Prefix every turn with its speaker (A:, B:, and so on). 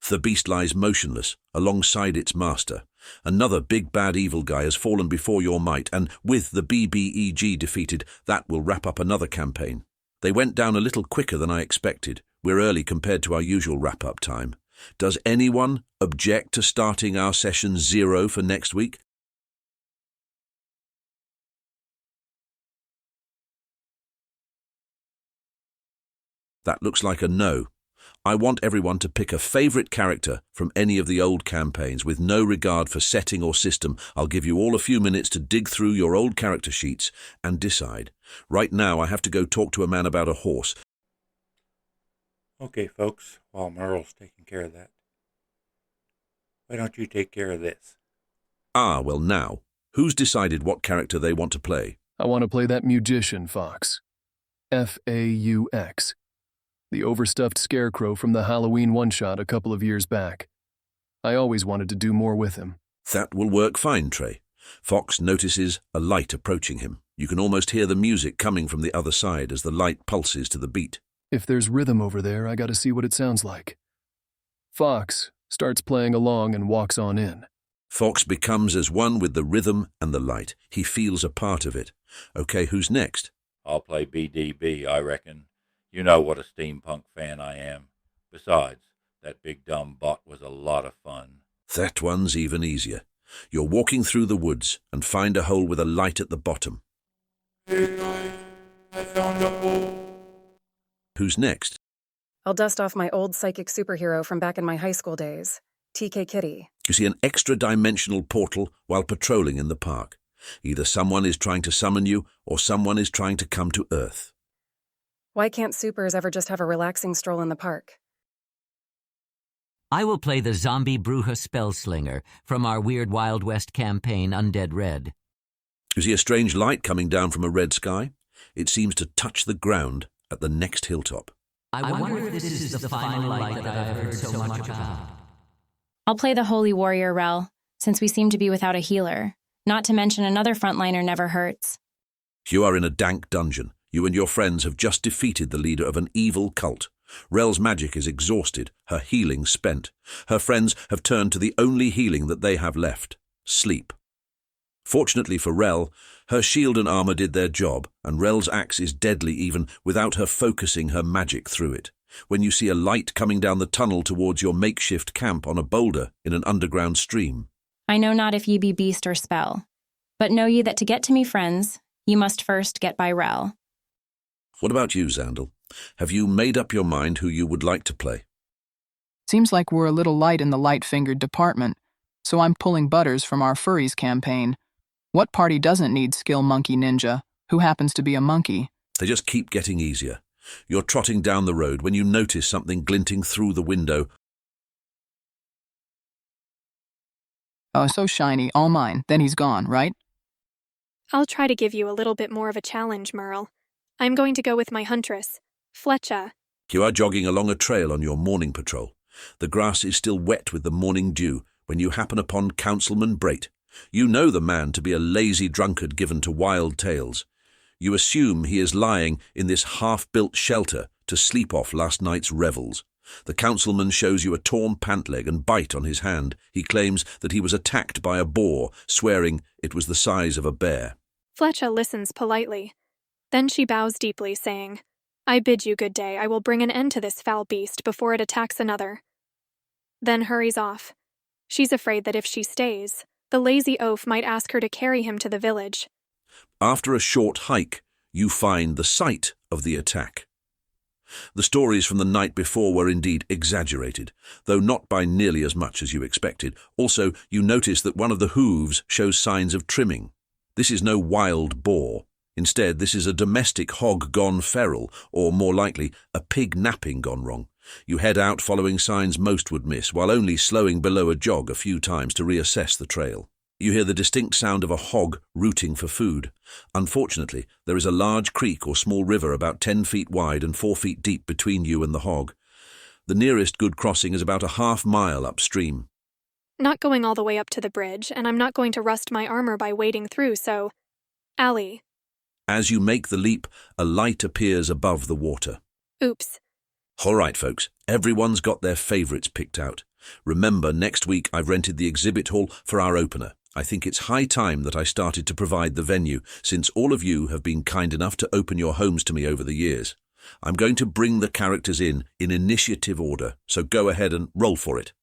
A: The beast lies motionless, alongside its master. Another big bad evil guy has fallen before your might, and with the BBEG defeated, that will wrap up another campaign. They went down a little quicker than I expected. We're early compared to our usual wrap-up time. Does anyone object to starting our session 0 for next week? That looks like a no. I want everyone to pick a favourite character from any of the old campaigns with no regard for setting or system. I'll give you all a few minutes to dig through your old character sheets and decide. Right now I have to go talk to a man about a horse.
B: Okay, folks, while Merle's taking care of that, why don't you take care of this?
A: Well now, who's decided what character they want to play?
C: I want to play that magician, Fox. Faux. The overstuffed scarecrow from the Halloween one-shot a couple of years back. I always wanted to do more with him.
A: That will work fine, Trey. Fox notices a light approaching him. You can almost hear the music coming from the other side as the light pulses to the beat.
C: If there's rhythm over there, I gotta see what it sounds like. Fox starts playing along and walks on in.
A: Fox becomes as one with the rhythm and the light. He feels a part of it. Okay, who's next?
B: I'll play BDB, I reckon. You know what a steampunk fan I am. Besides, that big dumb bot was a lot of fun.
A: That one's even easier. You're walking through the woods and find a hole with a light at the bottom.
B: Hey guys, I found a hole.
A: Who's next?
D: I'll dust off my old psychic superhero from back in my high school days, TK Kitty.
A: You see an extra-dimensional portal while patrolling in the park. Either someone is trying to summon you or someone is trying to come to Earth.
D: Why can't supers ever just have a relaxing stroll in the park?
E: I will play the zombie Bruja Spellslinger from our Weird Wild West campaign, Undead Red.
A: You see a strange light coming down from a red sky? It seems to touch the ground at the next hilltop.
E: I wonder if this is the final light that I've heard so much about.
F: I'll play the Holy Warrior Rel, since we seem to be without a healer. Not to mention another frontliner never hurts.
A: You are in a dank dungeon. You and your friends have just defeated the leader of an evil cult. Rel's magic is exhausted, her healing spent. Her friends have turned to the only healing that they have left, sleep. Fortunately for Rel, her shield and armor did their job, and Rel's axe is deadly even without her focusing her magic through it. When you see a light coming down the tunnel towards your makeshift camp on a boulder in an underground stream.
F: I know not if ye be beast or spell, but know ye that to get to me friends, ye must first get by Rel.
A: What about you, Xandal? Have you made up your mind who you would like to play?
G: Seems like we're a little light in the light-fingered department, so I'm pulling Butters from our Furries campaign. What party doesn't need Skill Monkey Ninja, who happens to be a monkey?
A: They just keep getting easier. You're trotting down the road when you notice something glinting through the window.
G: Oh, so shiny, all mine. Then he's gone, right?
H: I'll try to give you a little bit more of a challenge, Merle. I'm going to go with my huntress, Fletcha.
A: You are jogging along a trail on your morning patrol. The grass is still wet with the morning dew when you happen upon Councilman Brait. You know the man to be a lazy drunkard given to wild tales. You assume he is lying in this half-built shelter to sleep off last night's revels. The councilman shows you a torn pant leg and bite on his hand. He claims that he was attacked by a boar, swearing it was the size of a bear.
H: Fletcha listens politely. Then she bows deeply, saying, I bid you good day. I will bring an end to this foul beast before it attacks another. Then hurries off. She's afraid that if she stays, the lazy oaf might ask her to carry him to the village.
A: After a short hike, you find the site of the attack. The stories from the night before were indeed exaggerated, though not by nearly as much as you expected. Also, you notice that one of the hooves shows signs of trimming. This is no wild boar. Instead, this is a domestic hog gone feral, or more likely, a pig napping gone wrong. You head out following signs most would miss, while only slowing below a jog a few times to reassess the trail. You hear the distinct sound of a hog rooting for food. Unfortunately, there is a large creek or small river about 10 feet wide and 4 feet deep between you and the hog. The nearest good crossing is about a half-mile upstream.
H: Not going all the way up to the bridge, and I'm not going to rust my armor by wading through, so... Allie.
A: As you make the leap, a light appears above the water.
H: Oops.
A: All right, folks, everyone's got their favorites picked out. Remember, next week I've rented the exhibit hall for our opener. I think it's high time that I started to provide the venue, since all of you have been kind enough to open your homes to me over the years. I'm going to bring the characters in initiative order, so go ahead and roll for it.